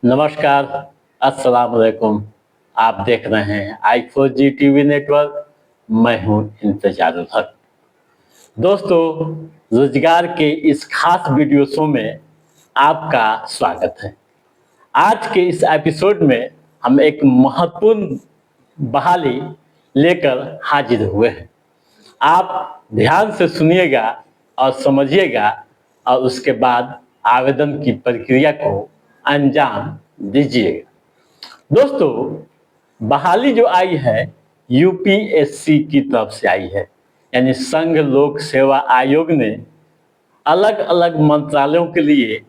नमस्कार, अस्सलाम वालेकुम। आप देख रहे हैं i4G टीवी नेटवर्क। मैं हूं इंतजारुल हक। दोस्तों, रोजगार के इस खास वीडियो शो में आपका स्वागत है। आज के इस एपिसोड में हम एक महत्वपूर्ण बहाली लेकर हाजिर हुए हैं। आप ध्यान से सुनिएगा और समझिएगा और उसके बाद आवेदन की प्रक्रिया को अंजाम दीजिएगा। दोस्तों, बहाली जो आई है यूपीएससी की तरफ से आई है, यानी संघ लोक सेवा आयोग ने अलग अलग मंत्रालयों के लिए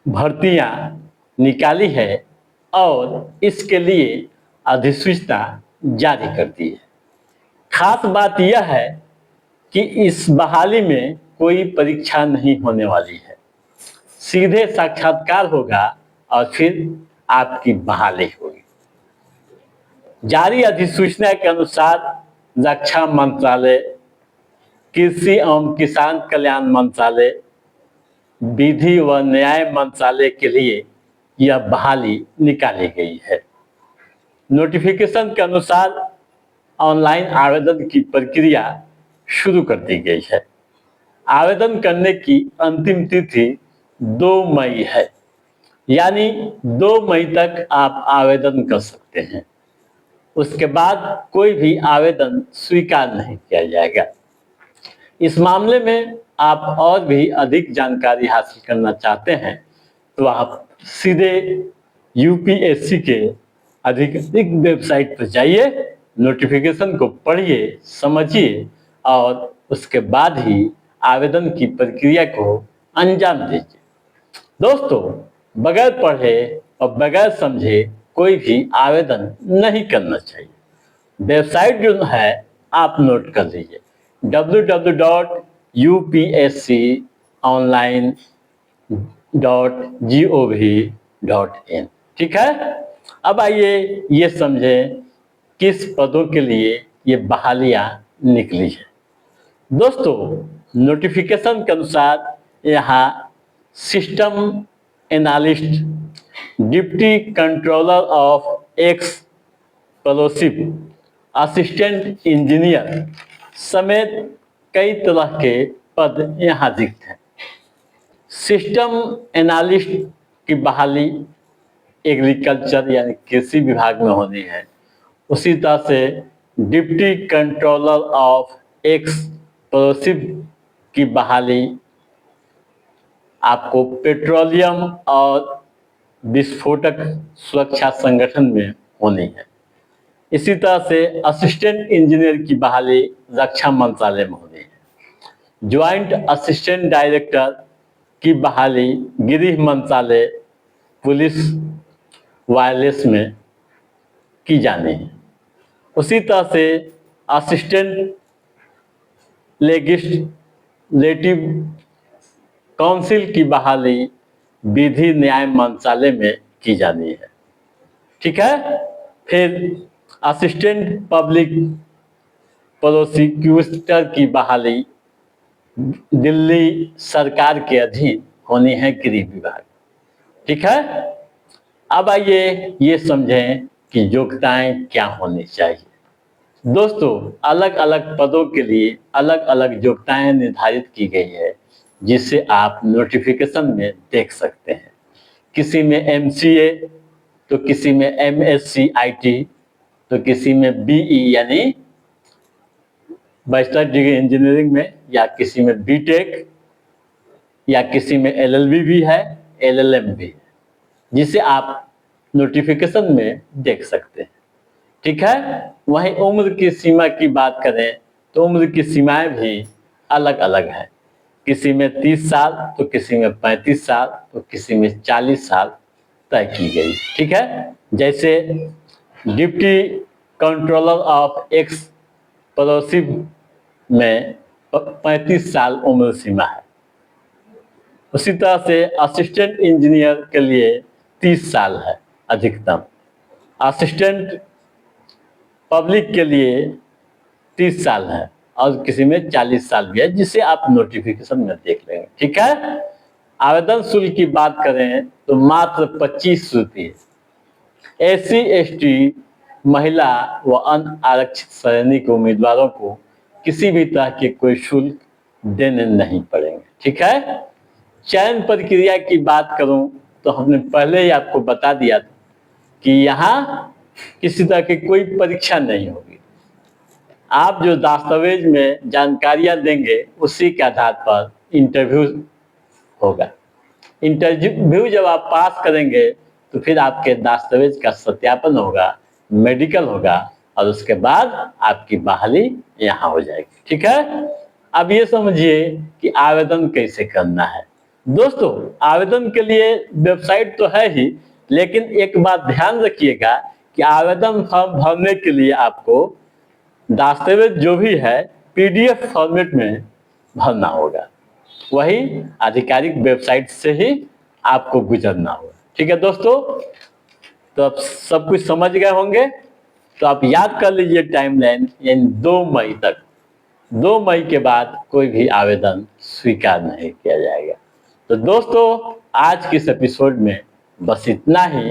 भर्तियां निकाली है और इसके लिए अधिसूचना जारी कर दी है। खास बात यह है कि इस बहाली में कोई परीक्षा नहीं होने वाली है, सीधे साक्षात्कार होगा और फिर आपकी बहाली होगी। जारी अधिसूचना के अनुसार रक्षा मंत्रालय, कृषि एवं किसान कल्याण मंत्रालय, विधि व न्याय मंत्रालय के लिए यह बहाली निकाली गई है। नोटिफिकेशन के अनुसार ऑनलाइन आवेदन की प्रक्रिया शुरू कर दी गई है। आवेदन करने की अंतिम तिथि 2 मई है, यानी 2 मई तक आप आवेदन कर सकते हैं। उसके बाद कोई भी आवेदन स्वीकार नहीं किया जाएगा। इस मामले में आप और भी अधिक जानकारी हासिल करना चाहते हैं तो आप सीधे यूपीएससी के आधिकारिक वेबसाइट पर जाइए, नोटिफिकेशन को पढ़िए, समझिए और उसके बाद ही आवेदन की प्रक्रिया को अंजाम दीजिए। दोस्तों, बगैर पढ़े और बगैर समझे कोई भी आवेदन नहीं करना चाहिए। वेबसाइट जो है आप नोट कर लीजिए, www.upsconline.gov.in। ठीक है। अब आइए ये समझें किस पदों के लिए ये बहालियां निकली है। दोस्तों, नोटिफिकेशन के अनुसार यहाँ system analyst, deputy controller of explosive, assistant engineer समेत कई तरह के पद यहाँ रिक्त हैं। सिस्टम एनालिस्ट की बहाली एग्रीकल्चर यानी कृषि विभाग में होनी है। उसी तरह से डिप्टी कंट्रोलर ऑफ एक्सप्लोसिव की बहाली आपको पेट्रोलियम और विस्फोटक सुरक्षा संगठन में होनी है। इसी तरह से असिस्टेंट इंजीनियर की बहाली रक्षा मंत्रालय में होनी है। ज्वाइंट असिस्टेंट डायरेक्टर की बहाली गृह मंत्रालय, पुलिस, वायरलेस में की जानी है। उसी तरह से असिस्टेंट लेजिस्लेटिव काउंसिल की बहाली विधि न्याय मंत्रालय में की जानी है। ठीक है। फिर असिस्टेंट पब्लिक प्रोसिक्यूटर की बहाली दिल्ली सरकार के अधीन होनी है, गृह विभाग। ठीक है। अब आइए ये समझें कि योग्यताएं क्या होनी चाहिए। दोस्तों, अलग अलग पदों के लिए अलग अलग योग्यताएं निर्धारित की गई है, जिसे आप नोटिफिकेशन में देख सकते हैं। किसी में एमसीए, तो किसी में एमएससी आईटी, तो किसी में बीई यानी बैचलर डिग्री इंजीनियरिंग में, या किसी में बीटेक, या किसी में एलएलबी भी है, एलएलएम भी है, जिसे आप नोटिफिकेशन में देख सकते हैं। ठीक है। वहीं उम्र की सीमा की बात करें तो उम्र की सीमाएं भी अलग अलग है। किसी में 30 साल, तो किसी में 35 साल, तो किसी में 40 साल तय की गई। ठीक है। जैसे डिप्टी कंट्रोलर ऑफ एक्सप्लोसिव में 35 साल उम्र सीमा है। उसी तरह से असिस्टेंट इंजीनियर के लिए 30 साल है अधिकतम। असिस्टेंट पब्लिक के लिए 30 साल है और किसी में 40 साल भी है, जिसे आप नोटिफिकेशन में देख लेंगे। ठीक है। आवेदन शुल्क की बात करें तो मात्र 25 रुपये। SC ST महिला व अन्य आरक्षित श्रेणी के उम्मीदवारों को किसी भी तरह के कोई शुल्क देने नहीं पड़ेंगे। ठीक है। चयन प्रक्रिया की बात करूं तो हमने पहले ही आपको बता दिया था कि यहाँ किसी तरह की कोई परीक्षा नहीं होगी। आप जो दस्तावेज में जानकारियां देंगे उसी के आधार पर इंटरव्यू होगा। इंटरव्यू जब आप पास करेंगे तो फिर आपके दस्तावेज का सत्यापन होगा, मेडिकल होगा और उसके बाद आपकी बहाली यहाँ हो जाएगी। ठीक है। अब ये समझिए कि आवेदन कैसे करना है। दोस्तों, आवेदन के लिए वेबसाइट तो है ही, लेकिन एक बात ध्यान रखिएगा कि आवेदन फॉर्म भरने के लिए आपको दस्तावेज जो भी है PDF फॉर्मेट में भरना होगा। वही आधिकारिक वेबसाइट से ही आपको गुजरना होगा। ठीक है दोस्तों, तो अब सब कुछ समझ गए होंगे। तो आप याद कर लीजिए टाइमलाइन, यानी 2 मई तक। 2 मई के बाद कोई भी आवेदन स्वीकार नहीं किया जाएगा। तो दोस्तों, आज के इस एपिसोड में बस इतना ही।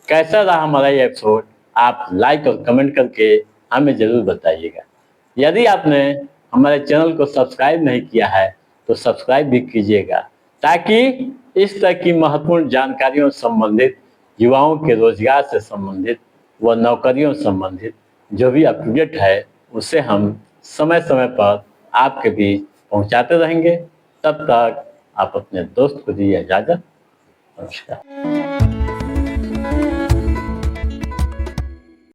कैसा रहा हमारा ये एपिसोड, आप लाइक और कमेंट करके हमें जरूर बताइएगा। यदि आपने हमारे चैनल को सब्सक्राइब नहीं किया है तो सब्सक्राइब भी कीजिएगा, ताकि इस तरह की महत्वपूर्ण जानकारियों से संबंधित, युवाओं के रोजगार से संबंधित व नौकरियों से संबंधित जो भी अपडेट है उसे हम समय समय पर आपके बीच पहुंचाते रहेंगे। तब तक आप अपने दोस्त को दीजिए इजाजत। नमस्कार।